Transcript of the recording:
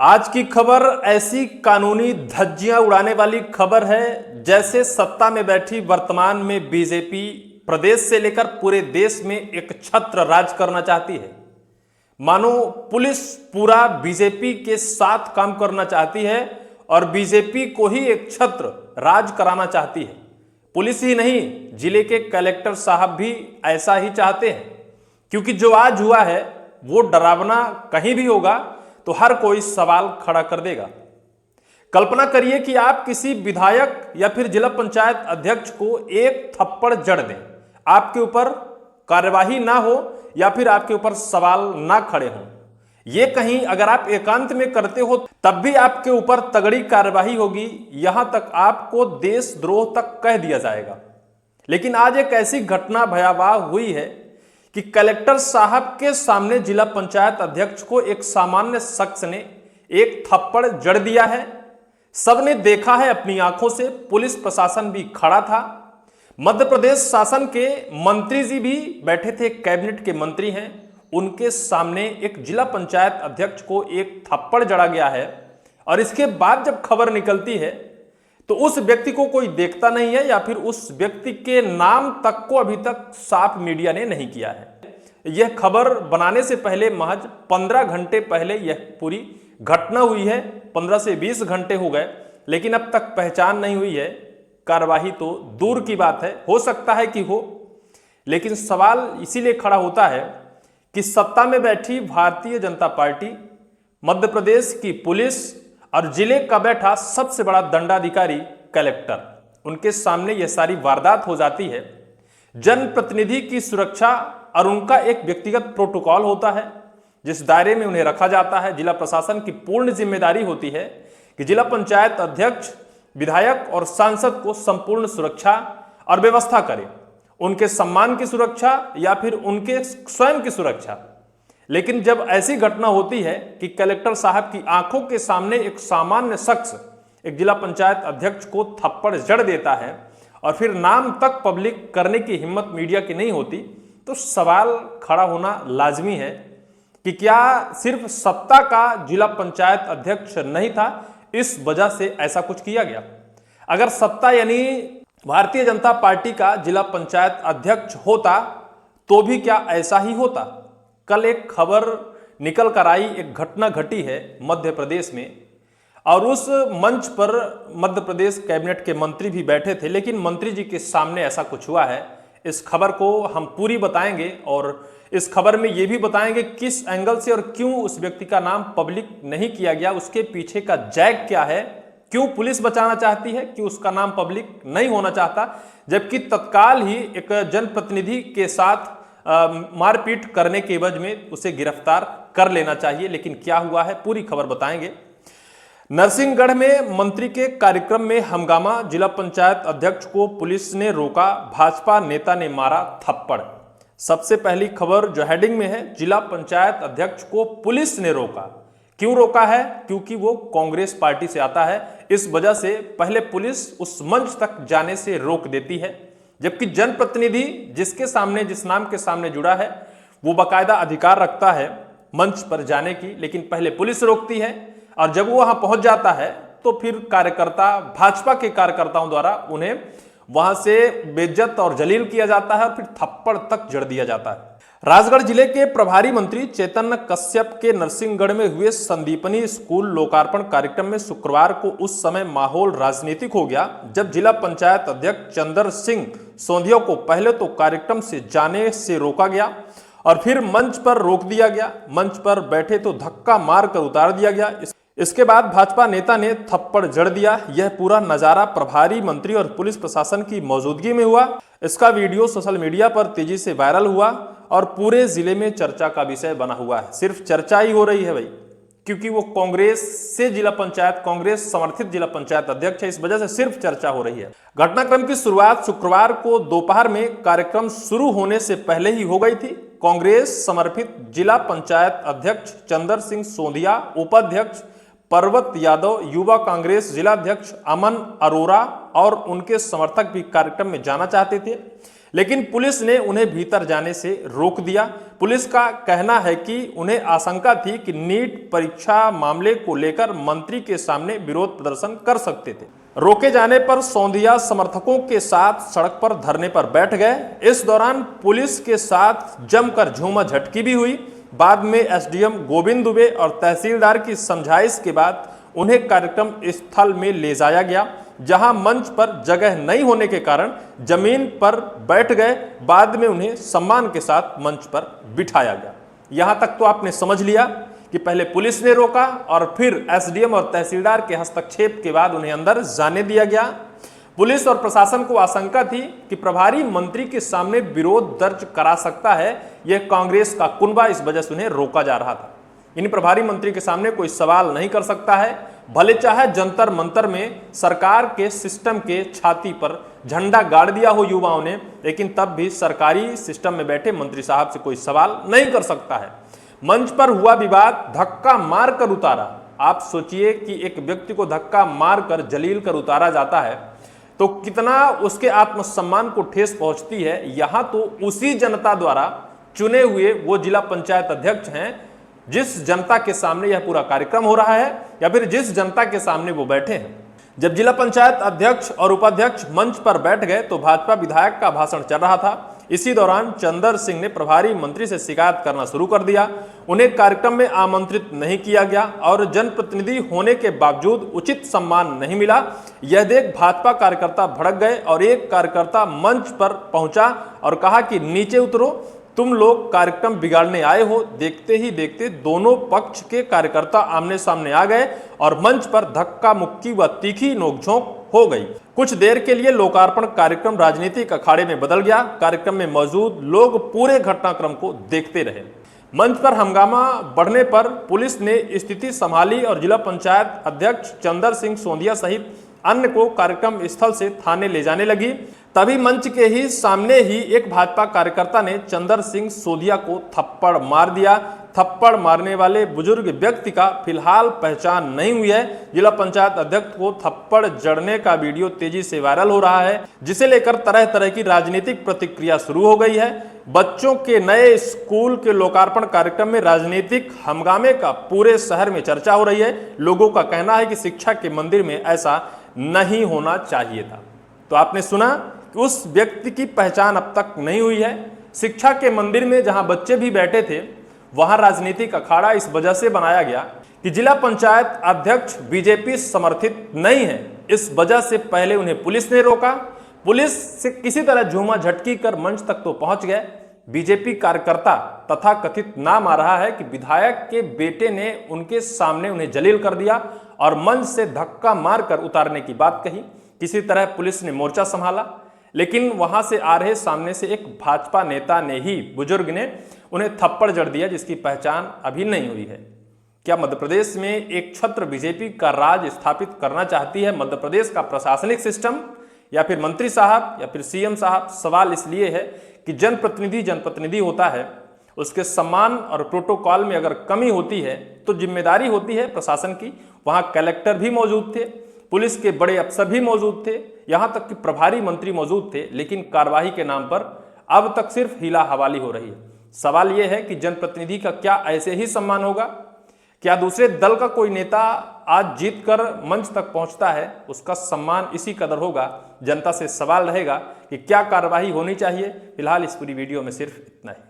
आज की खबर ऐसी कानूनी धज्जियां उड़ाने वाली खबर है जैसे सत्ता में बैठी वर्तमान में बीजेपी प्रदेश से लेकर पूरे देश में एक छत्र राज करना चाहती है। मानो पुलिस पूरा बीजेपी के साथ काम करना चाहती है और बीजेपी को ही एक छत्र राज कराना चाहती है। पुलिस ही नहीं, जिले के कलेक्टर साहब भी ऐसा ही चाहते हैं, क्योंकि जो आज हुआ है वो डरावना कहीं भी होगा तो हर कोई सवाल खड़ा कर देगा। कल्पना करिए कि आप किसी विधायक या फिर जिला पंचायत अध्यक्ष को एक थप्पड़ जड़ दें, आपके ऊपर कार्यवाही ना हो या फिर आपके ऊपर सवाल ना खड़े हों। ये कहीं अगर आप एकांत में करते हो तब भी आपके ऊपर तगड़ी कार्यवाही होगी, यहां तक आपको देशद्रोह तक कह दिया जाएगा। लेकिन आज एक ऐसी घटना भयावह हुई है कि कलेक्टर साहब के सामने जिला पंचायत अध्यक्ष को एक सामान्य शख्स ने एक थप्पड़ जड़ दिया है। सबने देखा है अपनी आंखों से, पुलिस प्रशासन भी खड़ा था, मध्य प्रदेश शासन के मंत्री जी भी बैठे थे, कैबिनेट के मंत्री हैं, उनके सामने एक जिला पंचायत अध्यक्ष को एक थप्पड़ जड़ा गया है। और इसके बाद जब खबर निकलती है तो उस व्यक्ति को कोई देखता नहीं है या फिर उस व्यक्ति के नाम तक को अभी तक साफ मीडिया ने नहीं किया है। यह खबर बनाने से पहले महज 15 घंटे पहले यह पूरी घटना हुई है। 15 से 20 घंटे हो गए लेकिन अब तक पहचान नहीं हुई है। कार्यवाही तो दूर की बात है, हो सकता है कि हो, लेकिन सवाल इसीलिए खड़ा होता है कि सत्ता में बैठी भारतीय जनता पार्टी, मध्य प्रदेश की पुलिस और जिले का बैठा सबसे बड़ा दंडाधिकारी कलेक्टर, उनके सामने यह सारी वारदात हो जाती है। जनप्रतिनिधि की सुरक्षा और उनका एक व्यक्तिगत प्रोटोकॉल होता है जिस दायरे में उन्हें रखा जाता है। जिला प्रशासन की पूर्ण जिम्मेदारी होती है कि जिला पंचायत अध्यक्ष, विधायक और सांसद को संपूर्ण सुरक्षा और व्यवस्था करे, उनके सम्मान की सुरक्षा या फिर उनके स्वयं की सुरक्षा। लेकिन जब ऐसी घटना होती है कि कलेक्टर साहब की आंखों के सामने एक सामान्य शख्स एक जिला पंचायत अध्यक्ष को थप्पड़ जड़ देता है और फिर नाम तक पब्लिक करने की हिम्मत मीडिया की नहीं होती, तो सवाल खड़ा होना लाजमी है कि क्या सिर्फ सत्ता का जिला पंचायत अध्यक्ष नहीं था, इस वजह से ऐसा कुछ किया गया। अगर सत्ता यानी भारतीय जनता पार्टी का जिला पंचायत अध्यक्ष होता तो भी क्या ऐसा ही होता? कल एक खबर निकल कर आई, एक घटना घटी है मध्य प्रदेश में और उस मंच पर मध्य प्रदेश कैबिनेट के मंत्री भी बैठे थे, लेकिन मंत्री जी के सामने ऐसा कुछ हुआ है। इस खबर को हम पूरी बताएंगे और इस खबर में यह भी बताएंगे किस एंगल से और क्यों उस व्यक्ति का नाम पब्लिक नहीं किया गया, उसके पीछे का जैक क्या है, क्यों पुलिस बचाना चाहती है कि उसका नाम पब्लिक नहीं होना चाहता, जबकि तत्काल ही एक जनप्रतिनिधि के साथ मारपीट करने के एवज में उसे गिरफ्तार कर लेना चाहिए। लेकिन क्या हुआ है, पूरी खबर बताएंगे। नरसिंहगढ़ में मंत्री के कार्यक्रम में हंगामा, जिला पंचायत अध्यक्ष को पुलिस ने रोका, भाजपा नेता ने मारा थप्पड़। सबसे पहली खबर जो हेडिंग में है, जिला पंचायत अध्यक्ष को पुलिस ने रोका। क्यों रोका है? क्योंकि वो कांग्रेस पार्टी से आता है, इस वजह से पहले पुलिस उस मंच तक जाने से रोक देती है। जबकि जनप्रतिनिधि जिसके सामने, जिस नाम के सामने जुड़ा है, वो बाकायदा अधिकार रखता है मंच पर जाने की, लेकिन पहले पुलिस रोकती है और जब वो वहां पहुंच जाता है तो फिर कार्यकर्ता, भाजपा के कार्यकर्ताओं द्वारा उन्हें वहां से बेइज्जत और जलील किया जाता है और फिर थप्पड़ तक जड़ दिया जाता है। राजगढ़ जिले के प्रभारी मंत्री चैतन्य कश्यप के नरसिंहगढ़ में हुए संदीपनी स्कूल लोकार्पण कार्यक्रम में शुक्रवार को उस समय माहौल राजनीतिक हो गया जब जिला पंचायत अध्यक्ष चंदर सिंह सोंधिया को पहले तो कार्यक्रम से जाने से रोका गया और फिर मंच पर रोक दिया गया। मंच पर बैठे तो धक्का मारकर उतार दिया गया। इसके बाद भाजपा नेता ने थप्पड़ जड़ दिया। यह पूरा नजारा प्रभारी मंत्री और पुलिस प्रशासन की मौजूदगी में हुआ। इसका वीडियो सोशल मीडिया पर तेजी से वायरल हुआ और पूरे जिले में चर्चा का विषय बना हुआ है। सिर्फ चर्चा ही हो रही है भाई, क्योंकि वो कांग्रेस से जिला पंचायत, कांग्रेस समर्थित जिला पंचायत अध्यक्ष है, इस वजह से सिर्फ चर्चा हो रही है। घटनाक्रम की शुरुआत शुक्रवार को दोपहर में कार्यक्रम शुरू होने से पहले ही हो गई थी। कांग्रेस समर्थित जिला पंचायत अध्यक्ष चंदर सिंह सोंधिया, उपाध्यक्ष पर्वत यादव, युवा कांग्रेस जिलाध्यक्ष अमन अरोरा और उनके समर्थक भी कार्यक्रम में जाना चाहते थे, लेकिन पुलिस ने उन्हें भीतर जाने से रोक दिया। पुलिस का कहना है कि उन्हें आशंका थी कि नीट परीक्षा मामले को लेकर मंत्री के सामने विरोध प्रदर्शन कर सकते थे। रोके जाने पर सोंधिया समर्थकों के साथ सड़क पर धरने पर बैठ गए। इस दौरान पुलिस के साथ जमकर झूमाझटकी भी हुई। बाद में एसडीएम गोविंद दुबे और तहसीलदार की समझाइश के बाद उन्हें कार्यक्रम स्थल में ले जाया गया, जहां मंच पर जगह नहीं होने के कारण जमीन पर बैठ गए। बाद में उन्हें सम्मान के साथ मंच पर बिठाया गया। यहां तक तो आपने समझ लिया कि पहले पुलिस ने रोका और फिर एसडीएम और तहसीलदार के हस्तक्षेप के बाद उन्हें अंदर जाने दिया गया। पुलिस और प्रशासन को आशंका थी कि प्रभारी मंत्री के सामने विरोध दर्ज करा सकता है यह कांग्रेस का कुनबा, इस वजह से उन्हें रोका जा रहा था। इन प्रभारी मंत्री के सामने कोई सवाल नहीं कर सकता है, भले चाहे जंतर मंतर में सरकार के सिस्टम के छाती पर झंडा गाड़ दिया हो युवाओं ने, लेकिन तब भी सरकारी सिस्टम में बैठे मंत्री साहब से कोई सवाल नहीं कर सकता है। मंच पर हुआ विवाद धक्का मार कर उतारा। आप सोचिए कि एक व्यक्ति को धक्का मार कर जलील कर उतारा जाता है तो कितना उसके आत्मसम्मान को ठेस पहुंचती है। यहां तो उसी जनता द्वारा चुने हुए वो जिला पंचायत अध्यक्ष हैं जिस जनता के सामने यह पूरा कार्यक्रम हो रहा है, या फिर जिस जनता के सामने वो बैठे हैं। जब जिला पंचायत अध्यक्ष और उपाध्यक्ष मंच पर बैठ गए तो भाजपा विधायक का भाषण चल रहा था। इसी दौरान चंदर सिंह ने प्रभारी मंत्री से शिकायत करना शुरू कर दिया। उन्हें कार्यक्रम में आमंत्रित नहीं किया गया और जनप्रतिनिधि होने के बावजूद उचित सम्मान नहीं मिला। यह देख भाजपा कार्यकर्ता भड़क गए और एक कार्यकर्ता मंच पर पहुंचा और कहा कि नीचे उतरो, तुम लोग कार्यक्रम बिगाड़ने आए हो। देखते ही देखते दोनों पक्ष के कार्यकर्ता आमने सामने आ गए और मंच पर धक्का मुक्की व तीखी नोकझोंक हो गई। कुछ देर के लिए लोकार्पण कार्यक्रम राजनीतिक अखाड़े में बदल गया। कार्यक्रम में मौजूद लोग पूरे घटनाक्रम को देखते रहे। मंच पर हंगामा बढ़ने पर पुलिस ने स्थिति संभाली और जिला पंचायत अध्यक्ष चंदर सिंह सोंधिया सहित अन्य को कार्यक्रम स्थल से थाने ले जाने लगी। तभी मंच के ही सामने ही एक भाजपा कार्यकर्ता ने चंदर सिंह सोंधिया को थप्पड़ मार दिया। थप्पड़ मारने वाले बुजुर्ग व्यक्ति का फिलहाल पहचान नहीं हुई है। जिला पंचायत अध्यक्ष को थप्पड़ जड़ने का वीडियो तेजी से वायरल हो रहा है, जिसे लेकर तरह तरह की राजनीतिक प्रतिक्रिया शुरू हो गई है। बच्चों के नए स्कूल के लोकार्पण कार्यक्रम में राजनीतिक हंगामे का पूरे शहर में चर्चा हो रही है। लोगों का कहना है कि शिक्षा के मंदिर में ऐसा नहीं होना चाहिए था। तो आपने सुना कि उस व्यक्ति की पहचान अब तक नहीं हुई है। शिक्षा के मंदिर में जहां बच्चे भी बैठे थे वहां राजनीतिक अखाड़ा इस वजह से बनाया गया कि जिला पंचायत अध्यक्ष बीजेपी समर्थित नहीं है। इस वजह से पहले उन्हें पुलिस ने रोका। पुलिस से किसी तरह झूमा झटकी कर मंच तक तो पहुंच गए। बीजेपी कार्यकर्ता तथा कथित नाम आ रहा है कि विधायक के बेटे ने उनके सामने उन्हें जलील कर दिया और मंच से धक्का मारकर उतारने की बात कही। किसी तरह पुलिस ने मोर्चा संभाला, लेकिन वहां से आ रहे सामने से एक भाजपा नेता ने ही, बुजुर्ग ने उन्हें थप्पड़ जड़ दिया, जिसकी पहचान अभी नहीं हुई है। क्या मध्य प्रदेश में एक छत्र बीजेपी का राज स्थापित करना चाहती है मध्य प्रदेश का प्रशासनिक सिस्टम, या फिर मंत्री साहब, या फिर सीएम साहब? सवाल इसलिए है कि जनप्रतिनिधि होता है, उसके सम्मान और प्रोटोकॉल में अगर कमी होती है तो जिम्मेदारी होती है प्रशासन की। वहां कलेक्टर भी मौजूद थे, पुलिस के बड़े अफसर भी मौजूद थे, यहां तक कि प्रभारी मंत्री मौजूद थे, लेकिन कार्रवाई के नाम पर अब तक सिर्फ हीला हवाली हो रही है। सवाल यह है कि जनप्रतिनिधि का क्या ऐसे ही सम्मान होगा? क्या दूसरे दल का कोई नेता आज जीतकर मंच तक पहुंचता है, उसका सम्मान इसी कदर होगा? जनता से सवाल रहेगा कि क्या कार्रवाई होनी चाहिए। फिलहाल इस पूरी वीडियो में सिर्फ इतना ही।